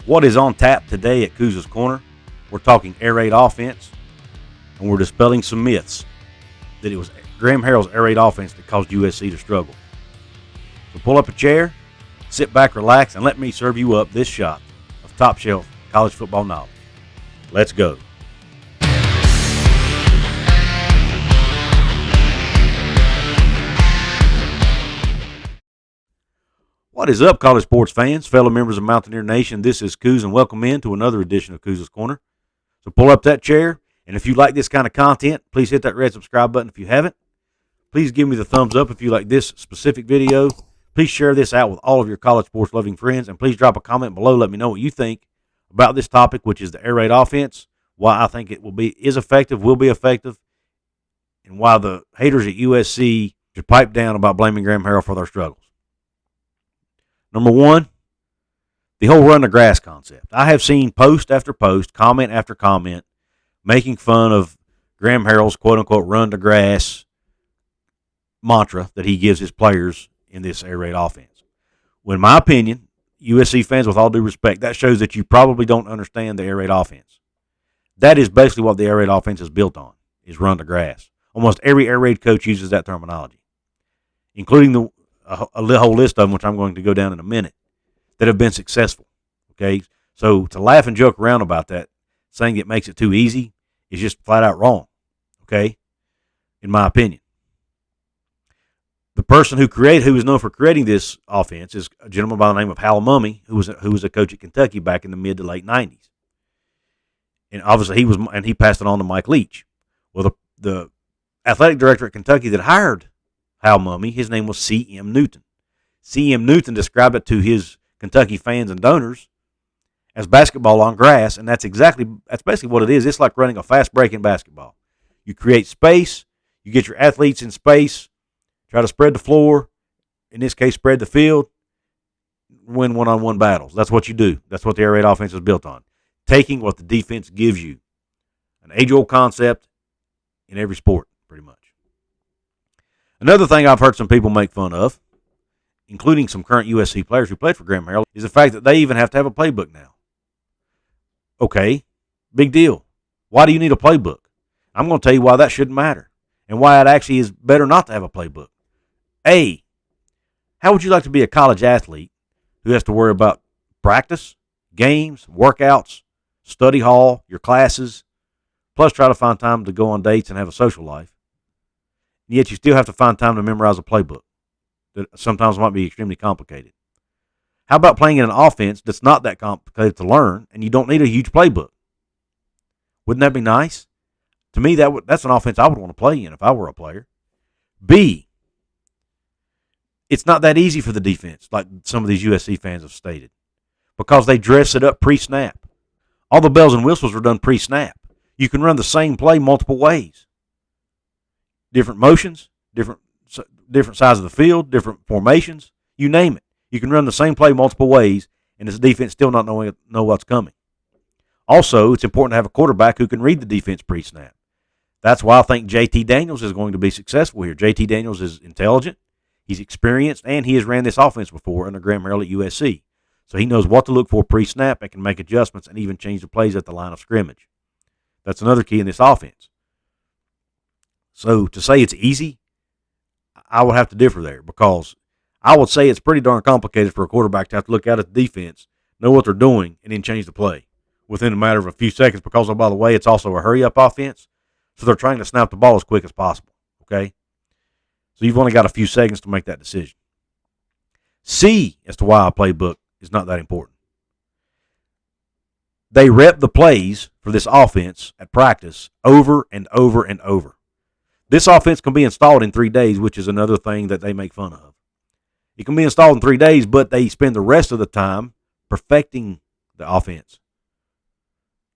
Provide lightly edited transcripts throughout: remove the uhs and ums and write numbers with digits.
What is on tap today at Kuz's Corner? We're talking air raid offense, and we're dispelling some myths that it was Graham Harrell's air raid offense that caused USC to struggle. So pull up a chair, sit back, relax, and let me serve you up this shot of top shelf college football knowledge. Let's go. What is up, college sports fans, fellow members of Mountaineer Nation? This is Kuz, and welcome in to another edition of Kuz's Corner. So pull up that chair, and if you like this kind of content, please hit that red subscribe button if you haven't. Please give me the thumbs up if you like this specific video. Please share this out with all of your college sports loving friends, and please drop a comment below. Let me know what you think about this topic, which is the air raid offense, why I think it is effective, will be effective, and why the haters at USC should pipe down about blaming Graham Harrell for their struggles. Number one, the whole run the grass concept. I have seen post after post, comment after comment, making fun of Graham Harrell's quote-unquote run the grass mantra that he gives his players in this air raid offense. Well, in my opinion, USC fans, with all due respect, that shows that you probably don't understand the air raid offense. That is basically what the air raid offense is built on, is run the grass. Almost every air raid coach uses that terminology, including a whole list of them, which I'm going to go down in a minute, that have been successful. Okay, so to laugh and joke around about that, saying it makes it too easy, is just flat out wrong. Okay, in my opinion, the person who was known for creating this offense is a gentleman by the name of Helton, who was a coach at Kentucky back in the mid to late '90s, and obviously he passed it on to Mike Leach. Well, the athletic director at Kentucky that hired Helton, his name was C.M. Newton. C.M. Newton described it to his Kentucky fans and donors as basketball on grass, and that's basically what it is. It's like running a fast break in basketball. You create space, you get your athletes in space, try to spread the floor, in this case spread the field, win one-on-one battles. That's what you do. That's what the air raid offense is built on. Taking what the defense gives you. An age-old concept in every sport, pretty much. Another thing I've heard some people make fun of, including some current USC players who played for Graham Harrell, is the fact that they even have to have a playbook now. Okay, big deal. Why do you need a playbook? I'm going to tell you why that shouldn't matter and why it actually is better not to have a playbook. A, how would you like to be a college athlete who has to worry about practice, games, workouts, study hall, your classes, plus try to find time to go on dates and have a social life? And yet you still have to find time to memorize a playbook that sometimes might be extremely complicated. How about playing in an offense that's not that complicated to learn and you don't need a huge playbook? Wouldn't that be nice? To me, that's an offense I would want to play in if I were a player. B, it's not that easy for the defense, like some of these USC fans have stated, because they dress it up pre-snap. All the bells and whistles are done pre-snap. You can run the same play multiple ways. Different motions, different sides of the field, different formations, you name it. You can run the same play multiple ways, and this defense still not know what's coming. Also, it's important to have a quarterback who can read the defense pre-snap. That's why I think JT Daniels is going to be successful here. JT Daniels is intelligent, he's experienced, and he has ran this offense before under Graham Harrell at USC. So he knows what to look for pre-snap and can make adjustments and even change the plays at the line of scrimmage. That's another key in this offense. So to say it's easy, I would have to differ there, because I would say it's pretty darn complicated for a quarterback to have to look out at the defense, know what they're doing, and then change the play within a matter of a few seconds, because, oh, by the way, it's also a hurry-up offense, so they're trying to snap the ball as quick as possible, okay? So you've only got a few seconds to make that decision. C, as to why a playbook is not that important. They rep the plays for this offense at practice over and over and over. This offense can be installed in 3 days, which is another thing that they make fun of. It can be installed in 3 days, but they spend the rest of the time perfecting the offense,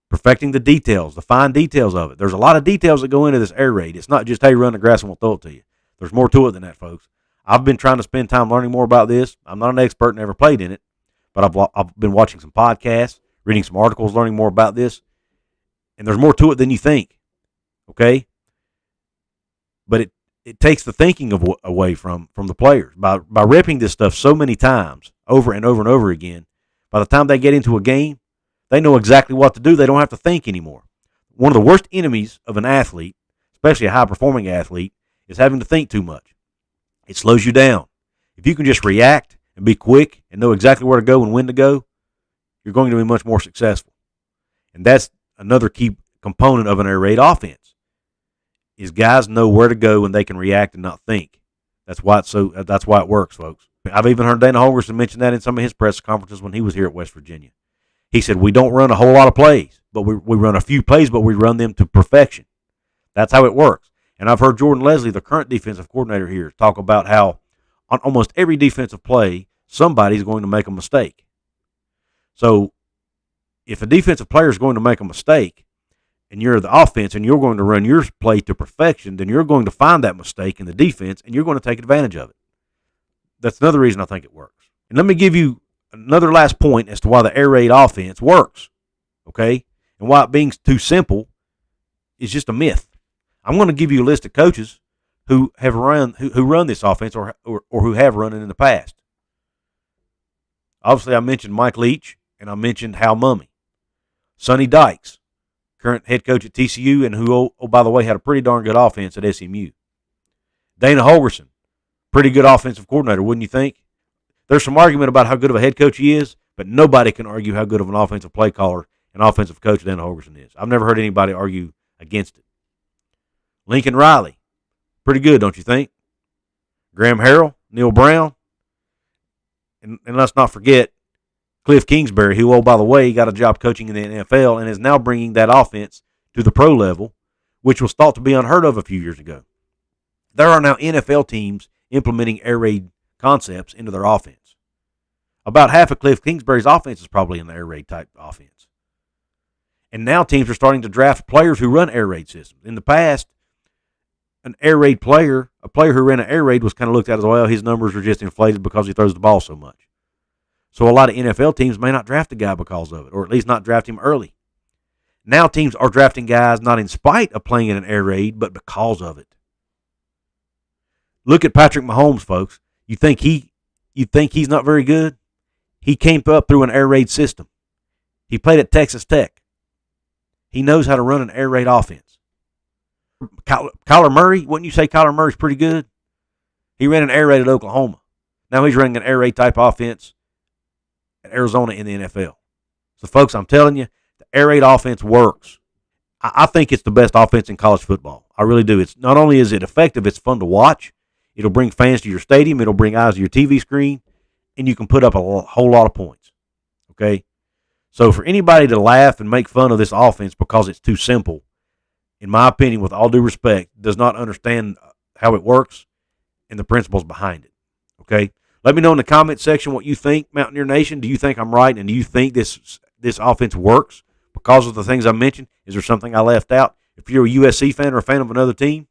perfecting the details, the fine details of it. There's a lot of details that go into this air raid. It's not just, hey, run the grass and we'll throw it to you. There's more to it than that, folks. I've been trying to spend time learning more about this. I'm not an expert and never played in it, but I've been watching some podcasts, reading some articles, learning more about this, and there's more to it than you think, okay? But it takes the thinking away from the players. By repping this stuff so many times, over and over and over again, By the time they get into a game, they know exactly what to do. They don't have to think anymore. One of the worst enemies of an athlete, especially a high-performing athlete, is having to think too much. It slows you down. If you can just react and be quick and know exactly where to go and when to go, you're going to be much more successful. And that's another key component of an air raid offense, is guys know where to go and they can react and not think. That's why it works, folks. I've even heard Dana Holgorsen mention that in some of his press conferences when he was here at West Virginia. He said, we don't run a whole lot of plays, but we run a few plays, but we run them to perfection. That's how it works. And I've heard Jordan Leslie, the current defensive coordinator here, talk about how on almost every defensive play, somebody's going to make a mistake. So if a defensive player is going to make a mistake and you're the offense and you're going to run your play to perfection, then you're going to find that mistake in the defense and you're going to take advantage of it. That's another reason I think it works. And let me give you another last point as to why the air raid offense works, okay? And why it being too simple is just a myth. I'm going to give you a list of coaches who have run this offense or who have run it in the past. Obviously, I mentioned Mike Leach and I mentioned Hal Mumme. Sonny Dykes, current head coach at TCU, and who, oh, by the way, had a pretty darn good offense at SMU. Dana Holgorsen, pretty good offensive coordinator, wouldn't you think? There's some argument about how good of a head coach he is, but nobody can argue how good of an offensive play caller and offensive coach Dana Holgorsen is. I've never heard anybody argue against it. Lincoln Riley, pretty good, don't you think? Graham Harrell, Neil Brown, and let's not forget Cliff Kingsbury, who, oh, by the way, got a job coaching in the NFL and is now bringing that offense to the pro level, which was thought to be unheard of a few years ago. There are now NFL teams implementing air raid concepts into their offense. About half of Cliff Kingsbury's offense is probably an air raid type offense. And now teams are starting to draft players who run air raid systems. In the past, an air raid player, a player who ran an air raid was kind of looked at as, well, his numbers are just inflated because he throws the ball so much. So a lot of NFL teams may not draft a guy because of it, or at least not draft him early. Now teams are drafting guys not in spite of playing in an air raid, but because of it. Look at Patrick Mahomes, folks. You think he's not very good? He came up through an air raid system. He played at Texas Tech. He knows how to run an air raid offense. Kyler Murray, wouldn't you say Kyler Murray's pretty good? He ran an air raid at Oklahoma. Now he's running an air raid type offense at Arizona in the NFL. So, folks, I'm telling you, the air raid offense works. I think it's the best offense in college football. I really do. It's not only is it effective, it's fun to watch. It'll bring fans to your stadium. It'll bring eyes to your TV screen, and you can put up a whole lot of points. Okay? So for anybody to laugh and make fun of this offense because it's too simple, in my opinion, with all due respect, does not understand how it works and the principles behind it. Okay? Let me know in the comment section what you think, Mountaineer Nation. Do you think I'm right, and do you think this offense works because of the things I mentioned? Is there something I left out? If you're a USC fan or a fan of another team,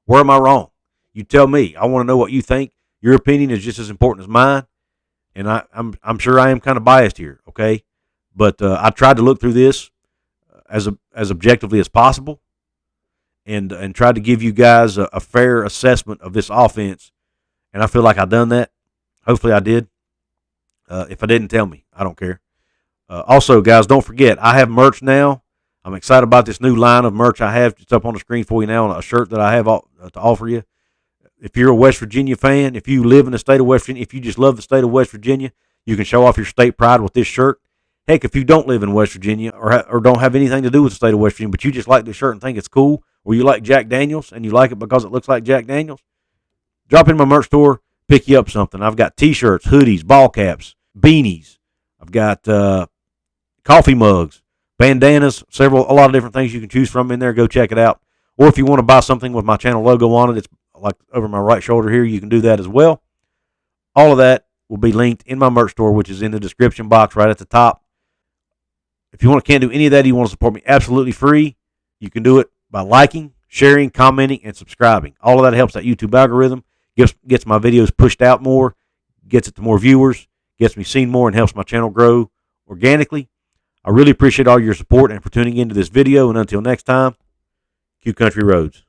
where am I wrong? You tell me. I want to know what you think. Your opinion is just as important as mine, and I'm sure I am kind of biased here, okay? But I tried to look through this as objectively as possible, and tried to give you guys a fair assessment of this offense, and I feel like I've done that. Hopefully I did. If I didn't, tell me. I don't care. Also, guys, don't forget, I have merch now. I'm excited about this new line of merch I have. It's up on the screen for you now, a shirt that I have to offer you. If you're a West Virginia fan, if you live in the state of West Virginia, if you just love the state of West Virginia, you can show off your state pride with this shirt. Heck, if you don't live in West Virginia or don't have anything to do with the state of West Virginia, but you just like this shirt and think it's cool, or you like Jack Daniels and you like it because it looks like Jack Daniels, drop in my merch store, pick you up something. I've got T-shirts, hoodies, ball caps, beanies. I've got coffee mugs, bandanas, a lot of different things you can choose from in there. Go check it out. Or if you want to buy something with my channel logo on it, it's like over my right shoulder here, you can do that as well. All of that will be linked in my merch store, which is in the description box right at the top. If you can't do any of that, you want to support me absolutely free, you can do it by liking, sharing, commenting, and subscribing. All of that helps that YouTube algorithm, gets my videos pushed out more, gets it to more viewers, gets me seen more, and helps my channel grow organically. I really appreciate all your support and for tuning into this video. And until next time, Q Country Roads.